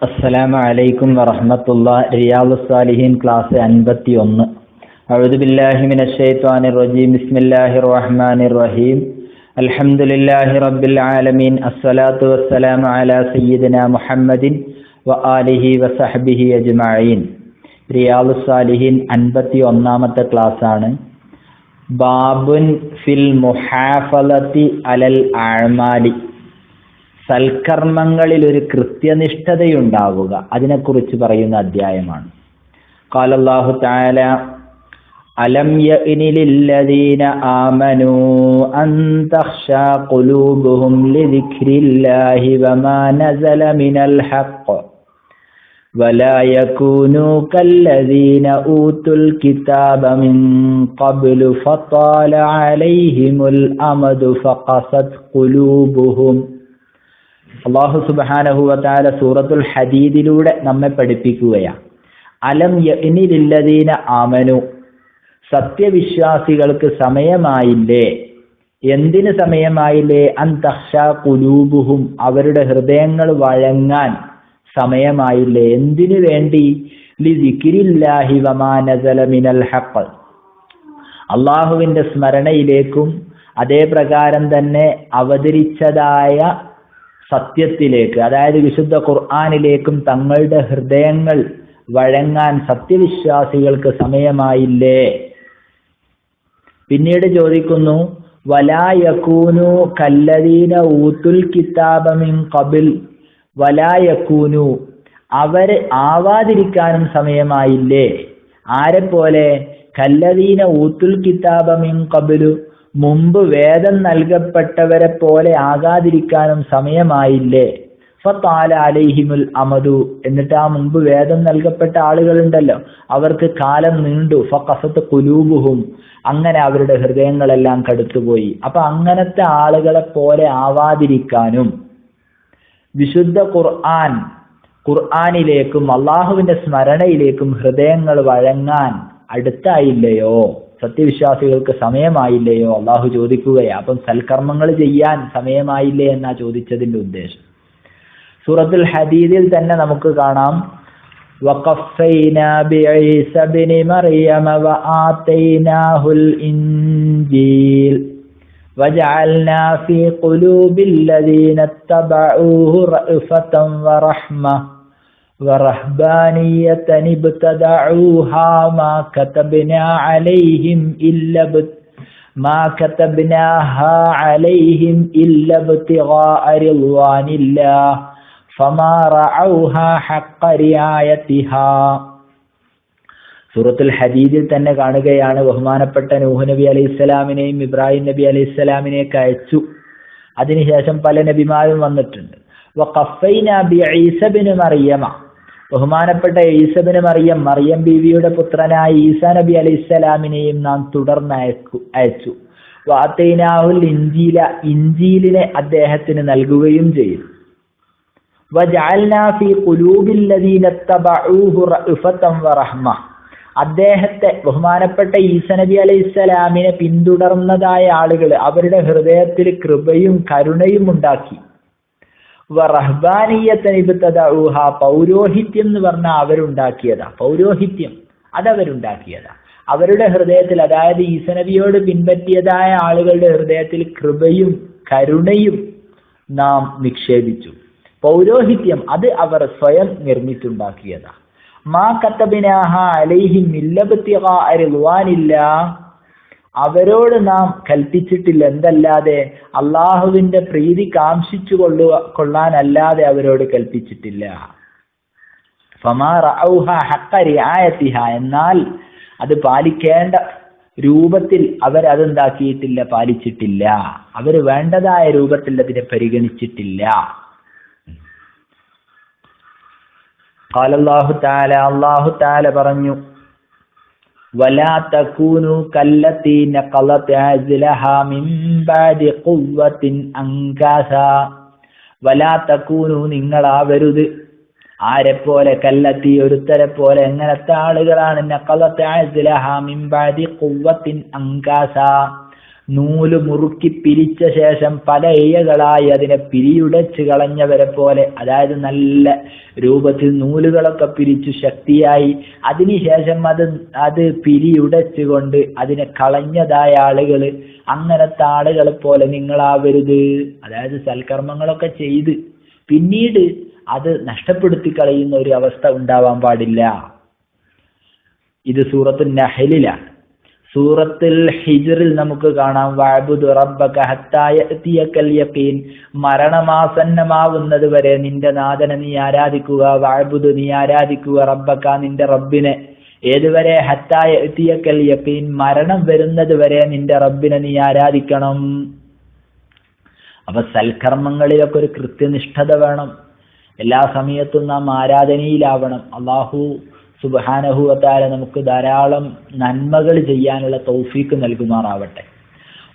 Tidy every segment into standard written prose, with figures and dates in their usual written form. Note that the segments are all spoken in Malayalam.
അസ്സലാമു അലൈക്കും വറഹ്മത്തുള്ളാഹി. റിയാദുസ് സാലിഹീൻ ക്ലാസ് 51. അഊദു ബില്ലാഹി മിനശ് ശൈത്വാനിർ റജീം. ബിസ്മില്ലാഹിർ റഹ്മാനിർ റഹീം. അൽഹംദുലില്ലാഹി റബ്ബിൽ ആലമീൻ. അസ്സലാത്തു വസ്സലാമു അലാ സയ്യിദിനാ മുഹമ്മദിൻ വ ആലിഹി വസഹ്ബിഹി അജ്മഈൻ. റിയാദുസ് സാലിഹീൻ 51-ാമത്തെ ക്ലാസ് ആണ്. ബാബുൻ ഫിൽ മുഹാഫളതി അലൽ അഅ്മാലി, സൽക്കർമ്മങ്ങളിൽ ഒരു കൃത്യനിഷ്ഠതയുണ്ടാവുക, അതിനെക്കുറിച്ച് പറയുന്ന അധ്യായമാണ്. ഖാലല്ലാഹു തആല അലം യഅനി ലില്ലദീന ആമനൂ അൻ തഖ്ശാ ഖുലൂബുഹും ലിദിക്രില്ലാഹി വമാ നസല മിനൽ ഹഖ് വലാ യകൂനൂ കല്ലദീന ഊതുൽ കിതാബ മിൻ ഖബ്ലു ഫതാല അലൈഹിമുൽ അമദു ഫഖസത് ഖുലൂബുഹും. അല്ലാഹു സുബ്ഹാനഹു വ തആല സൂറത്തുൽ ഹദീദിലൂടെ നമ്മെ പഠിപ്പിക്കുകയാണ്. അലം യഅനി ലില്ലദീന ആമനു, സത്യവിശ്വാസികൾക്ക് സമയമായില്ലേ? എന്തിന് സമയമായില്ലേ? അൻ തഖ്ശാ ഖുലൂബുഹും, അവരുടെ ഹൃദയങ്ങൾ വഴങ്ങാൻ സമയമായില്ലേ? എന്തിനു വേണ്ടി? ലിദിക്രില്ലാഹി വമാ നസല മിനൽ ഹഖ്, അല്ലാഹുവിന്റെ സ്മരണയിലേക്കും അതേ പ്രകാരം തന്നെ അവതരിച്ചതായ സത്യത്തിലേക്ക്, അതായത് വിശുദ്ധ ഖുർആനിലേക്കും തങ്ങളുടെ ഹൃദയങ്ങൾ വഴങ്ങാൻ സത്യവിശ്വാസികൾക്ക് സമയമായില്ലേ? പിന്നീട് ചോദിക്കുന്നു, വലാ യകൂനു കല്ലദീന ഊതുൽ കിതാബ മിൻ ഖബൽ, വലാ യകൂനു, അവര് ആവാതിരിക്കാനും സമയമായില്ലേ? ആരെപ്പോലെ? കല്ലദീന ഊതുൽ കിതാബ മിൻ ഖബലു, മുമ്പ് വേദം നൽകപ്പെട്ടവരെ പോലെ ആകാതിരിക്കാനും സമയമായില്ലേ? ഫതാല അലൈഹിമുൽ അമദു, എന്നിട്ട് ആ മുമ്പ് വേദം നൽകപ്പെട്ട ആളുകളുണ്ടല്ലോ, അവർക്ക് കാലം നീണ്ടു. ഫഖസത് ഖുലൂബുഹും, അങ്ങനെ അവരുടെ ഹൃദയങ്ങളെല്ലാം കടുത്തുപോയി. അപ്പൊ അങ്ങനത്തെ ആളുകളെ പോലെ ആവാതിരിക്കാനും വിശുദ്ധ ഖുർആനിലേക്കും അള്ളാഹുവിന്റെ സ്മരണയിലേക്കും ഹൃദയങ്ങൾ വഴങ്ങാൻ അടുത്തായില്ലയോ? സത്യവിശ്വാസികൾക്ക് സമയമായില്ലയോ? അള്ളാഹു ചോദിക്കുകയാണ്. അപ്പം സൽക്കർമ്മങ്ങൾ ചെയ്യാൻ സമയമായില്ലേ എന്നാ ചോദിച്ചതിന്റെ ഉദ്ദേശം. സൂറത്തുൽ ഹദീദിൽ തന്നെ നമുക്ക് കാണാം, വഖഫൈനാ ബിഈസ ഇബ്നി മർയമ വആതൈനാഹുൽ ഇൻജീൽ വജഅൽനാ ഫീ ഖുലൂബിൽ ലദീന ഇത്തബഊഹു റഅഫതൻ വറഹ്മ ورهبانية ابتدعوها ما كتبناها عليهم إلا ابتغاء رضوان الله فما رعوها حق رعايتها. സൂറത്തുൽ ഹദീദിൽ തന്നെ കാണുകയാണ്, ബഹുമാനപ്പെട്ട നൂഹ് നബി അലൈഹിസ്സലാമിനെയും ഇബ്രാഹിം നബി അലൈഹിസ്സലാമിനെയൊക്കെ അയച്ചു. അതിനുശേഷം പല നബിമാരും വന്നിട്ടുണ്ട്. വഖഫൈനാ ബിഈസ ഇബ്നി മർയമ, ബഹുമാനപ്പെട്ട ഈസ ഇബ്നു മറിയം, മറിയം ബീവിയുടെ പുത്രനായ ഈസാ നബി അലൈഹിസ്സലാമിനെയും നാം തുടർന്ന് അയച്ചു. വഅതൈനാഹുൽ ഇൻജീല, ഇൻജീലിനെ അദ്ദേഹത്തിന് നൽകുകയും ചെയ്തു. വജഅൽനാ ഫീ ഖുലൂബിൽ ലദീന ഇത്തബഊഹു റഅഫതൻ വറഹ്മ, അദ്ദേഹത്തെ, ബഹുമാനപ്പെട്ട ഈസ നബി അലൈഹിസ്സലാമിനെ പിന്തുടർന്നതായ ആളുകൾ, അവരുടെ ഹൃദയത്തിൽ കൃപയും കരുണയും ഉണ്ടാക്കി. വറഹ്ബാനിയ്യതൻ ഇബ്തദഊഹ, പൗരോഹിത്യം എന്ന് പറഞ്ഞാൽ അവരുണ്ടാക്കിയതാ. പൗരോഹിത്യം അതവരുണ്ടാക്കിയതാ. അവരുടെ ഹൃദയത്തിൽ, അതായത് ഈസ നബിയോട് പിൻപറ്റിയതായ ആളുകളുടെ ഹൃദയത്തിൽ കൃപയും കരുണയും നാം നിക്ഷേപിച്ചു. പൗരോഹിത്യം അത് അവർ സ്വയം നിർമ്മിച്ചുണ്ടാക്കിയതാ. മാ കതബ്നാഹ അലൈഹിം ഇല്ല ഇബ്തിഗാഅ റിദ്വാനില്ലാഹ്, അവരോട് നാം കൽപ്പിച്ചിട്ടില്ല, എന്തല്ലാതെ? അള്ളാഹുവിന്റെ പ്രീതി കാംക്ഷിച്ചു കൊള്ളാനല്ലാതെ അവരോട് കൽപ്പിച്ചിട്ടില്ല. ഫമാ റഅൗഹ ഹഖ റിആയതിഹ, എന്നാൽ അത് പാലിക്കേണ്ട രൂപത്തിൽ അവരതെന്താക്കിയിട്ടില്ല, പാലിച്ചിട്ടില്ല. അവർ വേണ്ടതായ രൂപത്തിൽ അതിനെ പരിഗണിച്ചിട്ടില്ല. ഖാലല്ലാഹു തആല, അല്ലാഹു തആല പറഞ്ഞു, വലാ തകൂനു കല്ലത്തി നഖലത് അസ്ലഹാ മിൻ ബഅദി ഖുവ്വത്തിൻ അൻകാസാ, വലാ തകൂനു, നിങ്ങളാവരുത്. ആരെപ്പോലെ? കല്ലത്തി, ഒരുത്തരെ പോലെ. എങ്ങനത്തെ ആളുകളാണ്? നഖലത് അസ്ലഹാ മിൻ ബഅദി ഖുവ്വത്തിൻ അൻകാസാ, നൂല് മുറുക്കി പിരിച്ച ശേഷം പല ഇഴകളായി അതിനെ പിരിയുടച്ച് കളഞ്ഞവരെ പോലെ, അതായത് നല്ല രൂപത്തിൽ നൂലുകളൊക്കെ പിരിച്ചു ശക്തിയായി അതിനുശേഷം അത് പിരിയുടച്ചുകൊണ്ട് അതിനെ കളഞ്ഞതായ ആളുകൾ, അങ്ങനത്തെ ആളുകളെ പോലെ നിങ്ങളാവരുത്. അതായത് സൽക്കർമ്മങ്ങളൊക്കെ ചെയ്ത് പിന്നീട് അത് നഷ്ടപ്പെടുത്തി കളയുന്ന ഒരു അവസ്ഥ ഉണ്ടാവാൻ പാടില്ല. ഇത് സൂറത്തുൽ നഹ്ലിലാണ്. സൂറത്തുൽ ഹിജ്റിൽ നമുക്ക് കാണാം, വഅബ്ദു റബ്ബക ഹത്താ യഅതിയകൽ യഖീൻ, മരണമാസന്നമാവുന്നത് വരെ നിന്റെ നാഥനെ നീ ആരാധിക്കുക. വഅബ്ദു, നീ ആരാധിക്കുക, റബ്ബക, നിന്റെ റബ്ബിനെ. ഏതുവരെ? ഹത്താ യഅതിയകൽ യഖീൻ, മരണം വരുന്നത് വരെ നിന്റെ റബ്ബിനെ നീ ആരാധിക്കണം. അപ്പൊ സൽക്കർമ്മങ്ങളിലൊക്കെ ഒരു കൃത്യനിഷ്ഠത വേണം. എല്ലാ സമയത്തും നാം ആരാധനയിലാവണം. അല്ലാഹു സുബ്ഹാനഹു വ തആല നമുക്ക് ധാരാളം നന്മകൾ ചെയ്യാനുള്ള തൗഫീക്ക് നൽകുമാറാവട്ടെ.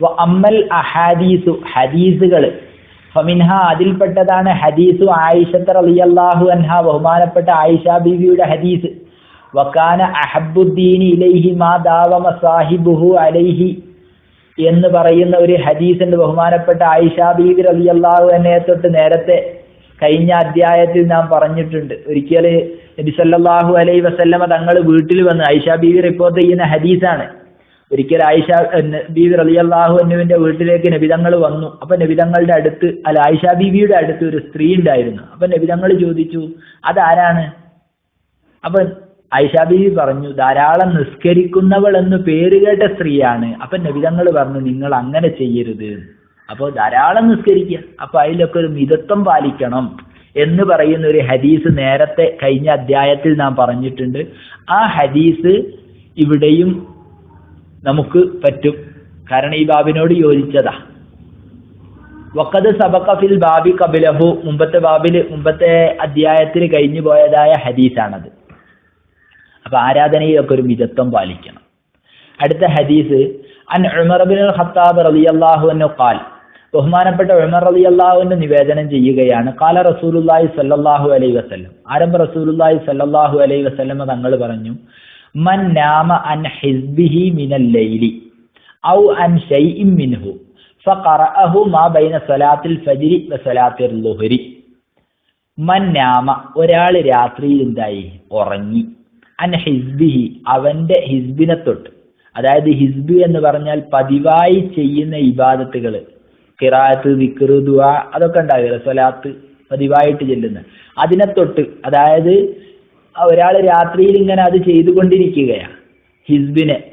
വ അമ്മൽ അഹാദീസു, ഹദീസുകൾ, ഫമിൻഹ, അതിൽപ്പെട്ടതാണ് ഹദീസു ആയിഷ റളിയല്ലാഹു അൻഹ, ബഹുമാനപ്പെട്ട ആയിഷ ബീവിയുടെ ഹദീസ്. വകാന അഹബ്ബുദ്ദീനി ഇലൈഹി മാ ദാവമ സാഹിബുഹു അലൈഹി എന്ന് പറയുന്ന ഒരു ഹദീസിന്റെ ബഹുമാനപ്പെട്ട ആയിഷ ബീവി റളിയല്ലാഹു അൻഹയെ തൊട്ട് നേരത്തെ കഴിഞ്ഞ അധ്യായത്തിൽ നാം പറഞ്ഞിട്ടുണ്ട്. ഒരിക്കൽ നബി സല്ലല്ലാഹു അലൈഹി വസല്ലമ തങ്ങൾ വീട്ടിൽ വന്ന്, ആയിഷ ബീവി റിപ്പോർട്ട് ചെയ്യുന്ന ഹദീസാണ്. ഒരിക്കൽ ആയിഷ ബീവി റളിയല്ലാഹു അൻഹുവിന്റെ വീട്ടിലേക്ക് നബി തങ്ങൾ വന്നു. അപ്പൊ നബി തങ്ങളുടെ അടുത്ത്, ആയിഷ ബീവിയുടെ അടുത്ത് ഒരു സ്ത്രീ ഉണ്ടായിരുന്നു. അപ്പൊ നബി തങ്ങൾ ചോദിച്ചു, അതാരാണ്? അപ്പൊ ആയിഷ ബീവി പറഞ്ഞു, ധാരാളം നിസ്കരിക്കുന്നവൾ എന്ന് പേരുകേട്ട സ്ത്രീയാണ്. അപ്പൊ നബി തങ്ങൾ പറഞ്ഞു, നിങ്ങൾ അങ്ങനെ ചെയ്യരുത്. അപ്പോൾ ധാരാളം നിസ്കരിക്കുക, അപ്പൊ അതിലൊക്കെ ഒരു മിതത്വം പാലിക്കണം എന്ന് പറയുന്ന ഒരു ഹദീസ് നേരത്തെ കഴിഞ്ഞ അധ്യായത്തിൽ നാം പറഞ്ഞിട്ടുണ്ട്. ആ ഹദീസ് ഇവിടെയും നമുക്ക് പറ്റും, കാരണം ഈ ബാബിനോട് യോജിച്ചതാ. വഖദ് സബഖ ഫിൽ ബാബി ഖബലഹു, മുമ്പത്തെ അധ്യായത്തിൽ കഴിഞ്ഞു പോയതായ ഹദീസാണത്. അപ്പൊ ആരാധനയിലൊക്കെ ഒരു മിതത്വം പാലിക്കണം. അടുത്ത ഹദീസ്, അൻ ഉമർ ഇബ്നുൽ ഖത്താബ് റളിയല്ലാഹു അൻഹു ഖാൽ, ബഹുമാനപ്പെട്ട ഉമർ റളിയല്ലാഹു അൻഹു നിവേദനം ചെയ്യുകയാണ്, ഖാല റസൂലുള്ളാഹി സ്വല്ലല്ലാഹു അലൈഹി വസല്ലം, ആരംഭ റസൂലുള്ളാഹി സ്വല്ലല്ലാഹു അലൈഹി വസല്ലം തങ്ങൾ പറഞ്ഞു, മൻ നാമ അൻ ഹിസ്ബിഹി മിനൽ ലൈലി ഔ അൻ ശൈഇൻ മിൻഹു ഫഖറഅഹു മാ ബൈന സലാത്തിൽ ഫജ്രി വ സലാത്തിൽ ളുഹ്രി. മൻ നാമ, ഒരാൾ രാത്രിയിൽ എന്തായി? ഉറങ്ങി. അൻ ഹിസ്ബിഹി, അവന്റെ ഹിസ്ബിനെ തൊട്ട്. അതായത് ഹിസ്ബ് എന്ന് പറഞ്ഞാൽ പതിവായി ചെയ്യുന്ന ഇബാദത്തുകൾ, ഖിറാഅത്ത്, ദിക്ർ, ദുആ, അതൊക്കെ ഉണ്ടാവില്ല, സ്വലാത്ത് പതിവായിട്ട് ചെല്ലുന്ന അതിനെ തൊട്ട്. അതായത് ഒരാൾ രാത്രിയിൽ ഇങ്ങനെ അത് ചെയ്തുകൊണ്ടിരിക്കുകയാണ്.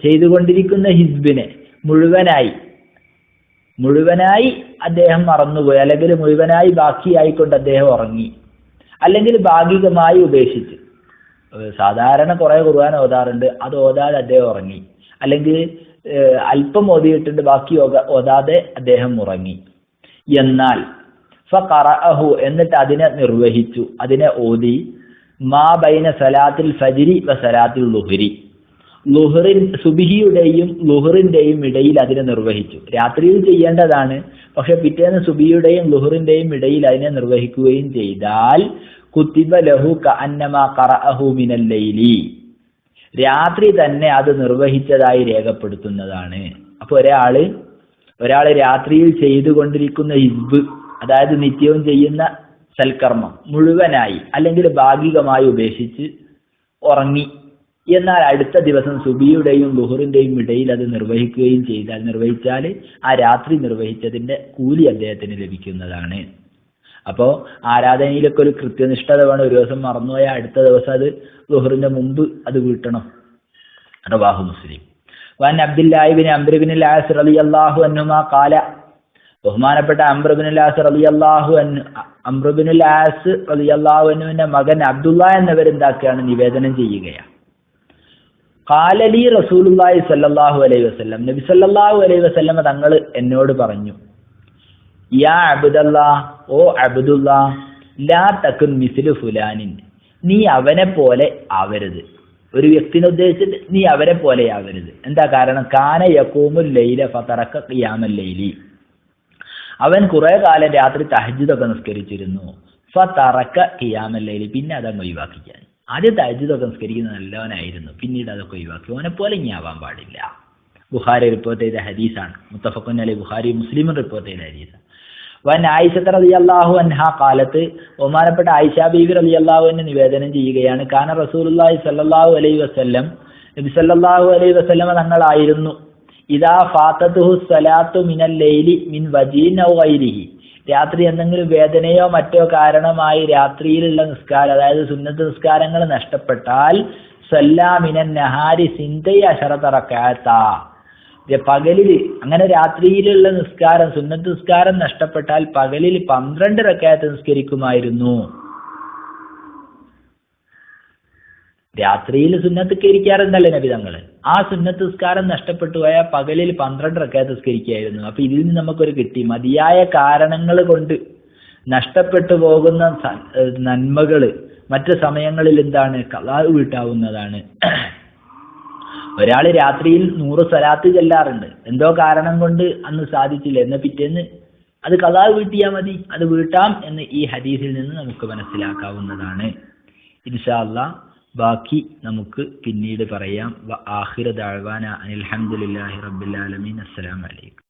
ചെയ്തുകൊണ്ടിരിക്കുന്ന ഹിസ്ബിനെ മുഴുവനായി അദ്ദേഹം മറന്നുപോയി, അല്ലെങ്കിൽ മുഴുവനായി ബാക്കിയായിക്കൊണ്ട് അദ്ദേഹം ഉറങ്ങി, അല്ലെങ്കിൽ ഭാഗികമായി ഉപേക്ഷിച്ച്. സാധാരണ കുറെ ഖുർആൻ ഓതാറുണ്ട്, അത് ഓതാതെ അദ്ദേഹം ഉറങ്ങി, അല്ലെങ്കിൽ അല്പം ഓതിയിട്ടുണ്ട് ബാക്കി ഓതാതെ അദ്ദേഹം ഉറങ്ങി. എന്നാൽ ഫഖറഅഹു, എന്നിട്ട് അതിനെ നിർവഹിച്ചു, അതിനെ ഓതി, മാ ബൈന സലാത്തിൽ ഫജ്രി വ സലാത്തിൽ ളുഹ്രി, സുബ്ഹിയുടെയും ളുഹ്റിന്റെയും ഇടയിൽ അതിനെ നിർവഹിച്ചു. രാത്രിയിൽ ചെയ്യേണ്ടതാണ്, പക്ഷെ പിറ്റേന്ന് സുബ്ഹിയുടെയും ളുഹ്റിന്റെയും ഇടയിൽ അതിനെ നിർവഹിക്കുകയും ചെയ്താൽ കുത്തിബ ലഹു കഅന്നമാ ഖറഅഹു മിനൽ ലൈലി, രാത്രി തന്നെ അത് നിർവഹിച്ചതായി രേഖപ്പെടുത്തുന്നതാണ്. അപ്പൊ ഒരാള് രാത്രിയിൽ ചെയ്തുകൊണ്ടിരിക്കുന്ന ഹിസ്ബ്, അതായത് നിത്യവും ചെയ്യുന്ന സൽക്കർമ്മം മുഴുവനായി അല്ലെങ്കിൽ ഭാഗികമായി ഉപേക്ഷിച്ച് ഉറങ്ങി, എന്നാൽ അടുത്ത ദിവസം സുബിയുടെയും ളുഹറിന്റെയും ഇടയിൽ അത് നിർവഹിച്ചാൽ ആ രാത്രി നിർവഹിച്ചതിന്റെ കൂലി അദ്ദേഹത്തിന് ലഭിക്കുന്നതാണ്. അപ്പോ ആരാധനയിലൊക്കെ ഒരു കൃത്യനിഷ്ഠത വേണം. ഒരു ദിവസം മറന്നുപോയാൽ അടുത്ത ദിവസം അത് ളുഹറിന്റെ മുമ്പ് അത് വീട്ടണം. റവാഹു മുസ്ലിം. വൻ അബ്ദുല്ലാഹി ഇബ്നു അംർ ഇബ്നുൽ ആസ് റളിയല്ലാഹു അൻഹുമാ ഖാല, ബഹുമാനപ്പെട്ട അംർ ഇബ്നുൽ ആസ് റളിയല്ലാഹു അൻഹുവിന്റെ മകൻ അബ്ദുല്ലാ എന്നവരെന്താക്കുകയാണ്? നിവേദനം ചെയ്യുകയാണ്. ഖാലലി റസൂലുള്ളാഹി സ്വല്ലല്ലാഹു അലൈഹി വസല്ലം, നബി സല്ലല്ലാഹു അലൈഹി വസല്ലം തങ്ങൾ എന്നോട് പറഞ്ഞു, യാ അബ്ദുല്ലാ, ഓ അബ്ദുല്ലാ, ലാ തകുൻ മിസ്ലു ഫുലാനിൻ, നീ അവനെ പോലെ ആവരുത്. ഒരു വ്യക്തിനെ ഉദ്ദേശിച്ചിട്ട് നീ അവരെ പോലെ ആവരുത്. എന്താ കാരണം? കാന യഖൂമുൽ ലൈല ഫതറക ഖിയാമൽ ലൈലി, അവൻ കുറെ കാലം രാത്രി തഹജ്ജുദൊക്കെ നിസ്കരിച്ചിരുന്നു. ഫതറക ഖിയാമൽ ലൈലി, പിന്നെ അതങ്ങ് ഒഴിവാക്കിക്കാൻ. ആദ്യം തഹജ്ജുദൊക്കെ നിസ്കരിക്കുന്നത് നല്ലവനായിരുന്നു, പിന്നീട് അതൊക്കെ ഒഴിവാക്കി. അവനെ പോലെ ഇനി ആവാൻ പാടില്ല. ബുഖാരി റിപ്പോർട്ട് ചെയ്ത ഹദീസാണ്. മുത്തഫഖുൻ അലൈഹി, ബുഖാരി മുസ്ലിമും റിപ്പോർട്ട് ചെയ്ത ഹദീസാണ്. വൻ ആയിഷ റളിയല്ലാഹു അൻഹാ ഖാലത്ത്, ബഹുമാനപ്പെട്ട ആയിഷ ബീവി റളിയല്ലാഹു അൻഹ നിവേദനം ചെയ്യുകയാണ്, കാന റസൂലുള്ളാഹി സ്വല്ലല്ലാഹു അലൈഹി വസല്ലം, നബി സല്ലല്ലാഹു അലൈഹി വസല്ലം തങ്ങളായിരുന്നു, ഇദാ ഫാതതുഹു സ്വലാത്തു മിനൽ ലൈലി മിൻ വജീൻ ഔ ഗൈരിഹി, രാത്രി എന്തെങ്കിലും വേദനയോ മറ്റോ കാരണമായി രാത്രിയിലുള്ള നിസ്കാരം, അതായത് സുന്നത്ത് നിസ്കാരങ്ങൾ നഷ്ടപ്പെട്ടാൽ, സല്ലാ മിനൻ നഹാരി സിന്തൈ അശറത റകഅത, പകലിൽ അങ്ങനെ രാത്രിയിലുള്ള നിസ്കാരം സുന്നത്ത് നിസ്കാരം നഷ്ടപ്പെട്ടാൽ പകലിൽ 12 റകഅത്ത് നിസ്കരിക്കുമായിരുന്നു. രാത്രിയിൽ സുന്നത്ത് നിസ്കരിക്കാറുണ്ടല്ലേ നബി തങ്ങൾ, ആ സുന്നത്ത് നിസ്കാരം നഷ്ടപ്പെട്ടു പോയാൽ പകലിൽ 12 റകഅത്ത് നിസ്കരിക്കുകയായിരുന്നു. അപ്പൊ ഇതിൽ നിന്ന് നമുക്കൊരു കിട്ടി, മതിയായ കാരണങ്ങൾ കൊണ്ട് നഷ്ടപ്പെട്ടു പോകുന്ന നന്മകള് മറ്റു സമയങ്ങളിൽ എന്താണ്, ഖളാ വീട്ടാവുന്നതാണ്. ഒരാൾ രാത്രിയിൽ 100 സ്വലാത്ത് ചെല്ലാറുണ്ട്, എന്തോ കാരണം കൊണ്ട് അന്ന് സാധിച്ചില്ല, എന്ന പിറ്റേന്ന് അത് ഖളാ വീട്ടിയാൽ മതി, അത് വീട്ടാം എന്ന് ഈ ഹദീസിൽ നിന്ന് നമുക്ക് മനസ്സിലാക്കാവുന്നതാണ്. ഇൻഷാ അല്ലാഹ് ബാക്കി നമുക്ക് പിന്നീട് പറയാം. ആഖിറു ദഅ്വാന അനിൽ ഹംദുലില്ലാഹി റബ്ബിൽ ആലമീൻ. അസ്സലാമു അലൈക്കും.